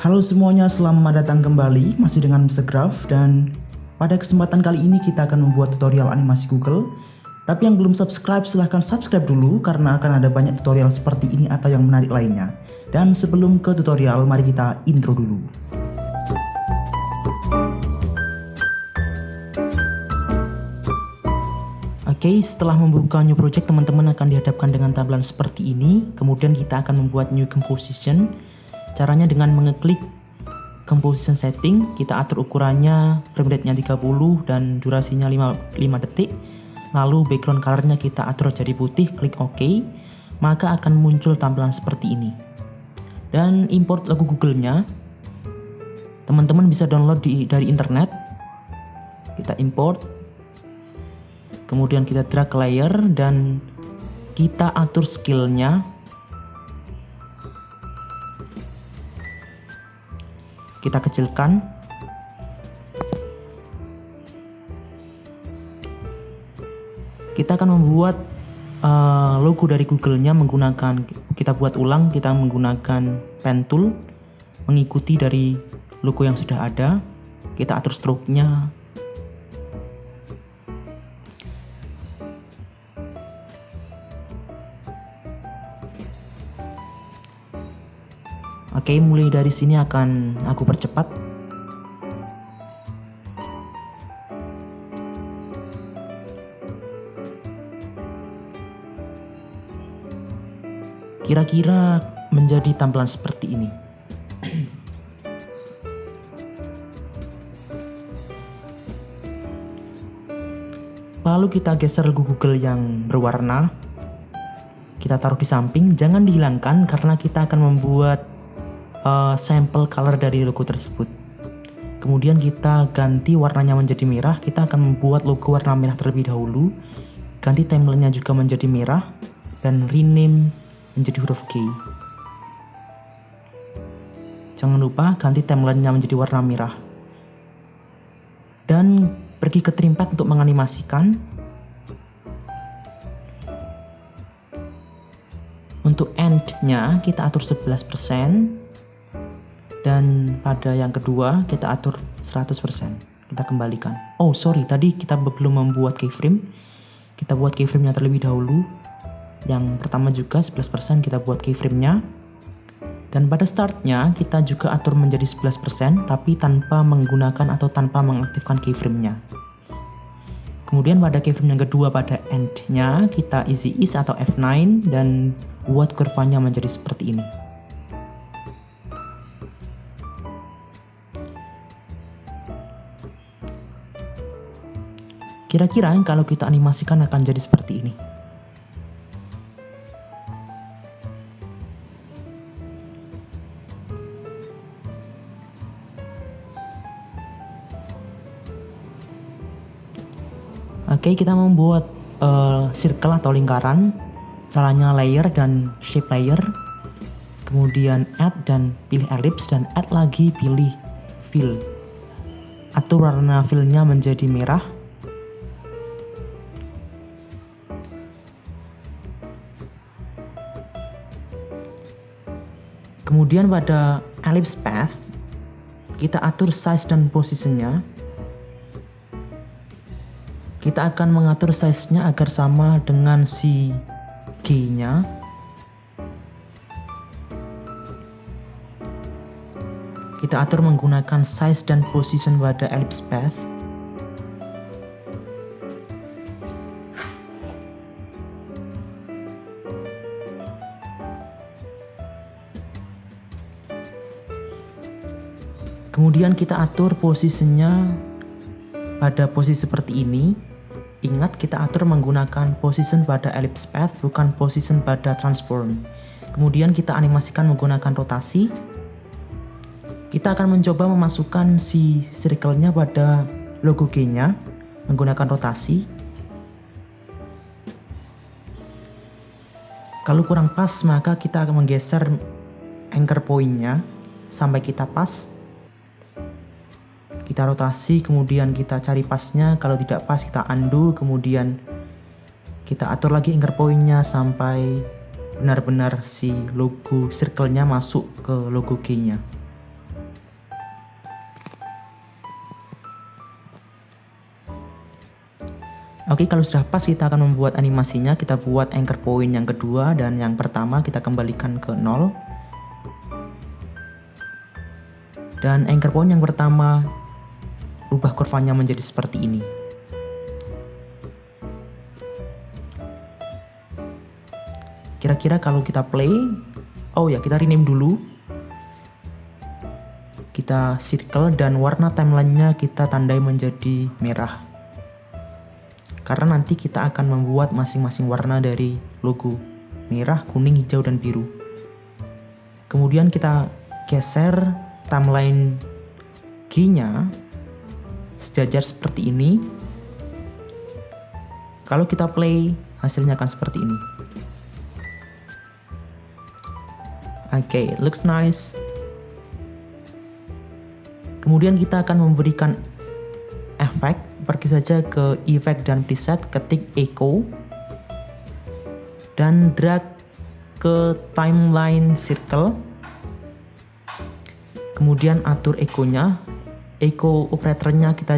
Halo semuanya, selamat datang kembali masih dengan Mr. Graph, dan pada kesempatan kali ini kita akan membuat tutorial animasi Google. Tapi yang belum subscribe silahkan subscribe dulu karena akan ada banyak tutorial seperti ini atau yang menarik lainnya. Dan sebelum ke tutorial, mari kita intro dulu. Oke, setelah membuka new project, teman-teman akan dihadapkan dengan tampilan seperti ini. Kemudian kita akan membuat new composition. Caranya dengan mengeklik composition setting, kita atur ukurannya, frame rate-nya 30 dan durasinya 5 detik. Lalu background color-nya kita atur jadi putih, klik OK. Maka akan muncul tampilan seperti ini. Dan import logo Google-nya, teman-teman bisa download dari internet. Kita import. Kemudian kita drag ke layer dan kita atur scale-nya. Kita kecilkan. Kita akan membuat logo dari Google-nya menggunakan, kita buat ulang, kita menggunakan pen tool, mengikuti dari logo yang sudah ada. Kita atur stroke-nya. Oke, mulai dari sini akan aku percepat. Kira-kira menjadi tampilan seperti ini. Lalu kita geser logo Google yang berwarna. Kita taruh di samping, jangan dihilangkan karena kita akan membuat sampel color dari logo tersebut. Kemudian kita ganti warnanya menjadi merah. Kita akan membuat logo warna merah terlebih dahulu. Ganti timelinenya juga menjadi merah dan rename menjadi huruf G. Jangan lupa ganti timelinenya menjadi warna merah. Dan pergi ke trim pad untuk menganimasikan. Untuk end-nya kita atur 11%. Dan pada yang kedua kita atur 100%. Kita kembalikan. Oh sorry, tadi kita belum membuat keyframe. Kita buat keyframe-nya terlebih dahulu. Yang pertama juga 11% kita buat keyframe-nya. Dan pada start-nya kita juga atur menjadi 11%, tapi tanpa menggunakan atau tanpa mengaktifkan keyframe-nya. Kemudian pada keyframe yang kedua pada end-nya kita easy ease atau F9 dan buat kurvanya menjadi seperti ini. Kira-kira kalau kita animasikan akan jadi seperti ini. Oke, kita membuat circle atau lingkaran. Caranya layer dan shape layer. Kemudian add dan pilih ellipse dan add lagi pilih fill. Atur warna fill-nya menjadi merah. Kemudian pada ellipse path kita atur size dan posisinya. Kita akan mengatur size-nya agar sama dengan si G-nya. Kita atur menggunakan size dan position pada ellipse path. Kemudian kita atur posisinya pada posisi seperti ini. Ingat, kita atur menggunakan position pada ellipse path, bukan position pada transform. Kemudian kita animasikan menggunakan rotasi. Kita akan mencoba memasukkan si circle-nya pada logo G-nya menggunakan rotasi. Kalau kurang pas, maka kita akan menggeser anchor point-nya sampai kita pas. Kita rotasi, kemudian kita cari pasnya. Kalau tidak pas kita undo, kemudian kita atur lagi anchor point-nya sampai benar-benar si logo circle-nya masuk ke logo G-nya. Oke, kalau sudah pas kita akan membuat animasinya. Kita buat anchor point yang kedua dan yang pertama kita kembalikan ke 0. Dan anchor point yang pertama rubah kurvanya menjadi seperti ini. Kira-kira kalau kita play, oh ya, kita rename dulu. Kita circle dan warna timeline-nya kita tandai menjadi merah. Karena nanti kita akan membuat masing-masing warna dari logo. Merah, kuning, hijau, dan biru. Kemudian kita geser timeline G-nya sejajar seperti ini. Kalau kita play, hasilnya akan seperti ini. Oke, looks nice. Kemudian kita akan memberikan efek. Pergi saja ke efek dan preset, ketik echo dan drag ke timeline circle. Kemudian atur echo-nya. Echo operatornya kita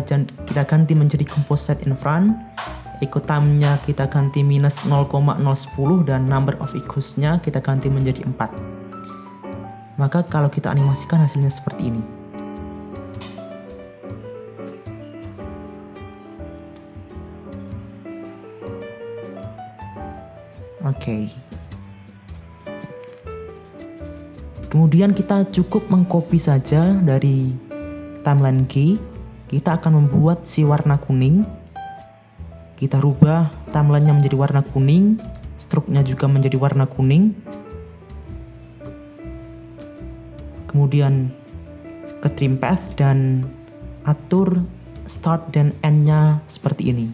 ganti menjadi composite in front. Echo time-nya kita ganti minus 0,010 dan number of echoes-nya kita ganti menjadi 4. Maka kalau kita animasikan hasilnya seperti ini. Oke. Kemudian kita cukup mengcopy saja dari timeline G. Kita akan membuat si warna kuning. Kita rubah timelinenya menjadi warna kuning, stroke-nya juga menjadi warna kuning. Kemudian ke trim path dan atur start dan end-nya seperti ini.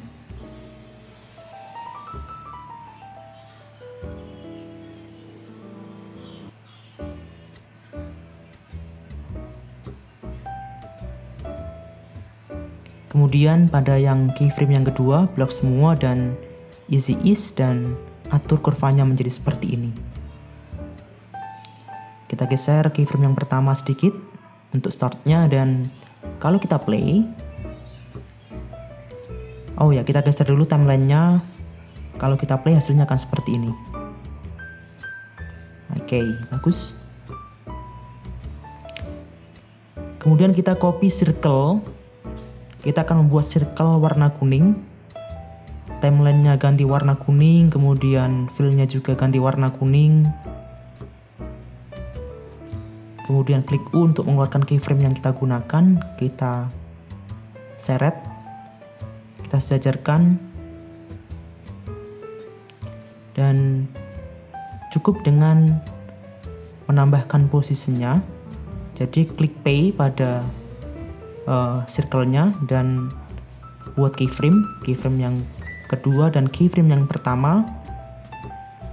Kemudian pada yang keyframe yang kedua, blok semua dan easy ease dan atur kurvanya menjadi seperti ini. Kita geser keyframe yang pertama sedikit untuk startnya dan kalau kita play, oh ya, kita geser dulu timelinenya. Kalau kita play hasilnya akan seperti ini. Oke, bagus. Kemudian kita copy circle. Kita akan membuat circle warna kuning. Timeline-nya ganti warna kuning, kemudian fill-nya juga ganti warna kuning. Kemudian klik U untuk mengeluarkan keyframe yang kita gunakan. Kita seret. Kita sejajarkan. Dan cukup dengan menambahkan posisinya. Jadi klik P pada circle-nya dan buat keyframe yang kedua dan keyframe yang pertama.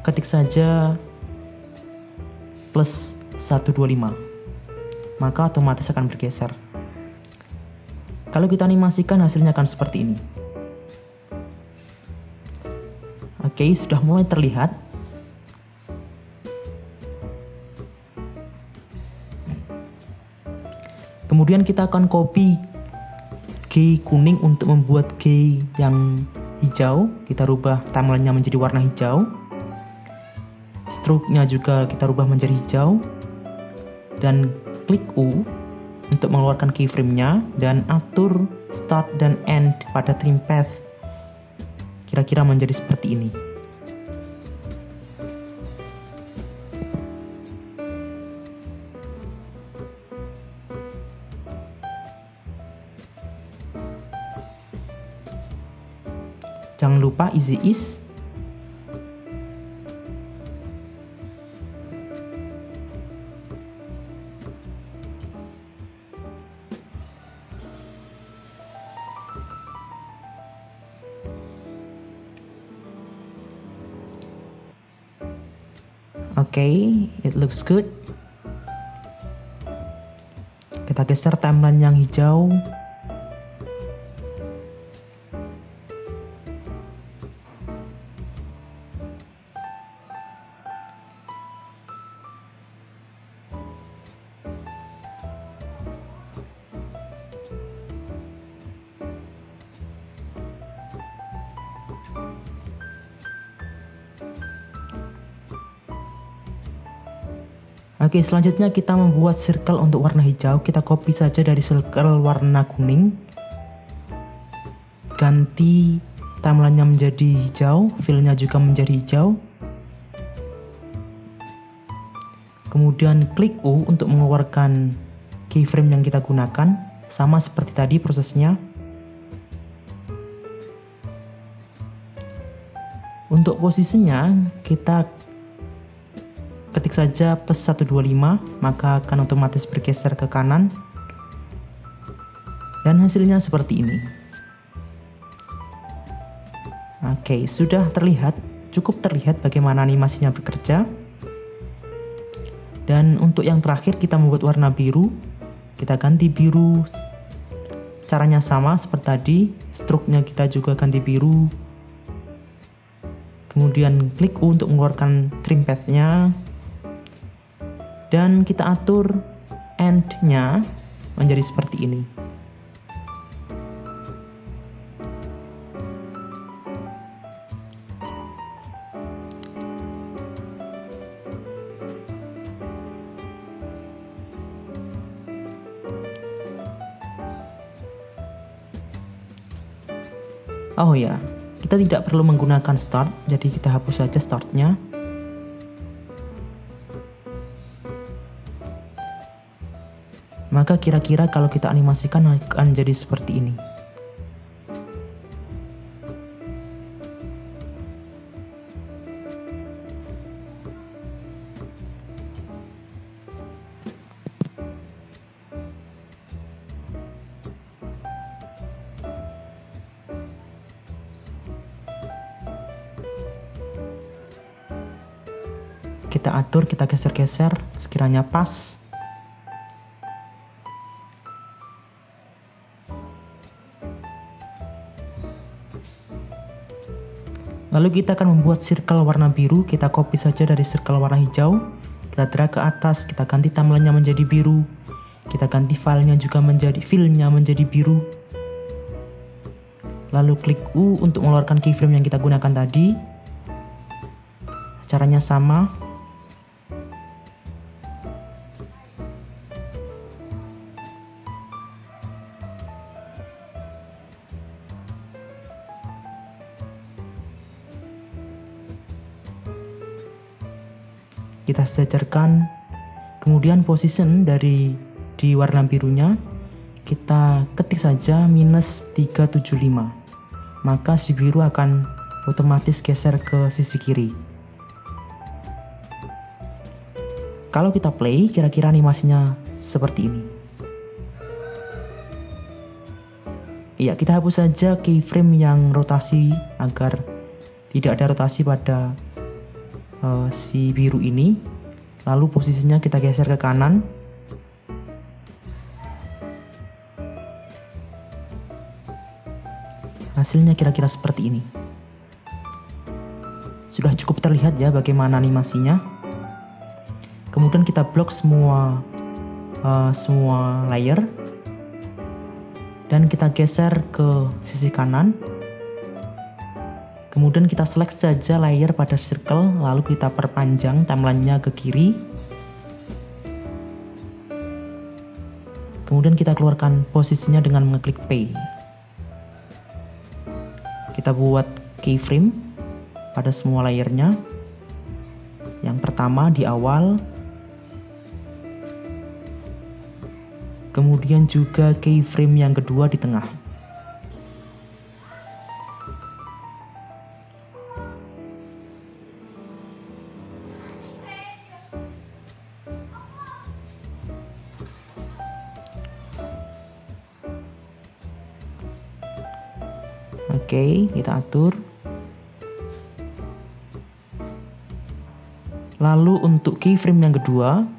Ketik saja plus 125, maka otomatis akan bergeser. Kalau kita animasikan hasilnya akan seperti ini. Oke, sudah mulai terlihat. Kemudian kita akan copy G kuning untuk membuat G yang hijau. Kita rubah timeline-nya menjadi warna hijau. Stroke-nya juga kita rubah menjadi hijau. Dan klik U untuk mengeluarkan keyframe-nya dan atur start dan end pada trim path. Kira-kira menjadi seperti ini. Jangan lupa easy ease. Okay, it looks good. Kita geser timeline yang hijau. Oke, selanjutnya kita membuat circle untuk warna hijau. Kita copy saja dari circle warna kuning, ganti timeline-nya menjadi hijau, fill-nya juga menjadi hijau. Kemudian klik U untuk mengeluarkan keyframe yang kita gunakan. Sama seperti tadi prosesnya. Untuk posisinya kita ketik saja plus 125, maka akan otomatis bergeser ke kanan. Dan hasilnya seperti ini. Oke, sudah terlihat, cukup terlihat bagaimana animasinya bekerja. Dan untuk yang terakhir kita membuat warna biru. Kita ganti biru. Caranya sama seperti tadi, stroke-nya kita juga ganti biru. Kemudian klik U untuk mengeluarkan trim path-nya. Dan kita atur end-nya menjadi seperti ini. Oh ya, kita tidak perlu menggunakan start, jadi kita hapus saja startnya. Maka kira-kira kalau kita animasikan akan jadi seperti ini. Kita atur, kita geser-geser sekiranya pas. Lalu kita akan membuat circle warna biru. Kita copy saja dari circle warna hijau. Kita drag ke atas, kita ganti timeline-nya menjadi biru. Kita ganti file-nya juga menjadi fill-nya menjadi biru. Lalu klik U untuk mengeluarkan keyframe yang kita gunakan tadi. Caranya sama. Kita sejajarkan, kemudian position dari di warna birunya kita ketik saja minus 375, maka si biru akan otomatis geser ke sisi kiri. Kalau kita play, kira-kira animasinya seperti ini. Iya, kita hapus saja keyframe yang rotasi agar tidak ada rotasi pada si biru ini. Lalu posisinya kita geser ke kanan. Hasilnya kira-kira seperti ini. Sudah cukup terlihat ya bagaimana animasinya. Kemudian kita blok semua layer dan kita geser ke sisi kanan. Kemudian kita select saja layer pada circle, lalu kita perpanjang timeline-nya ke kiri. Kemudian kita keluarkan posisinya dengan mengklik P. Kita buat keyframe pada semua layernya. Yang pertama di awal. Kemudian juga keyframe yang kedua di tengah. Oke, kita atur. Lalu untuk keyframe yang kedua,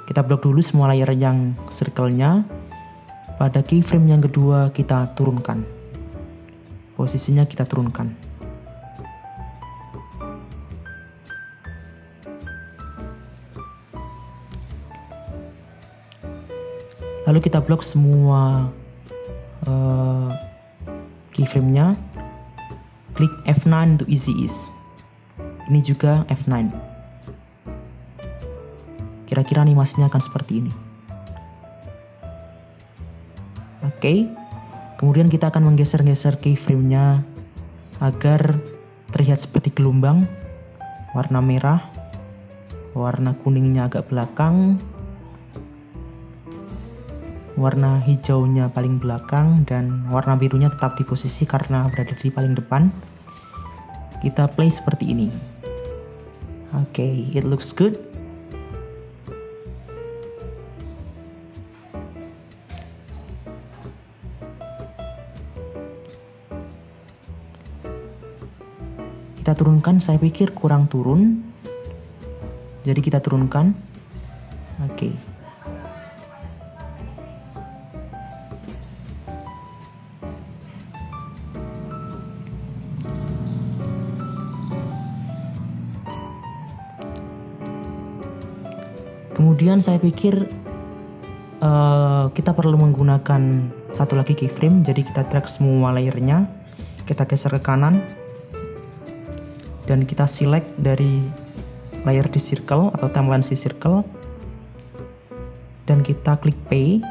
kita blok dulu semua layer yang circle-nya. Pada keyframe yang kedua kita turunkan. Posisinya kita turunkan. Lalu kita blok semua keyframe-nya. Klik F9 untuk easy ease. Ini juga F9. Kira-kira animasinya akan seperti ini. Oke, kemudian kita akan menggeser-geser keyframe-nya agar terlihat seperti gelombang, warna merah, warna kuningnya agak belakang, warna hijaunya paling belakang, dan warna birunya tetap di posisi karena berada di paling depan. Kita play seperti ini. Oke, it looks good. Kita turunkan, saya pikir kurang turun. Jadi kita turunkan. Oke. Kemudian saya pikir kita perlu menggunakan satu lagi keyframe. Jadi kita drag semua layernya, kita geser ke kanan, dan kita select dari layer di circle atau timeline di circle, dan kita klik P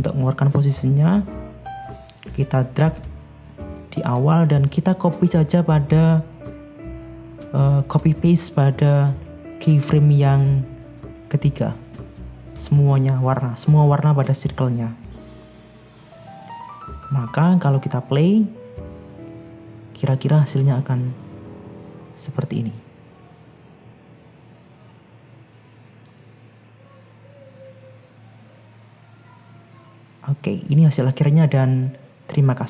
untuk mengeluarkan posisinya. Kita drag di awal dan kita copy saja pada copy paste pada keyframe yang ketiga. Semua warna pada circle-nya. Maka kalau kita play, kira-kira hasilnya akan seperti ini. Oke, ini hasil akhirnya dan terima kasih.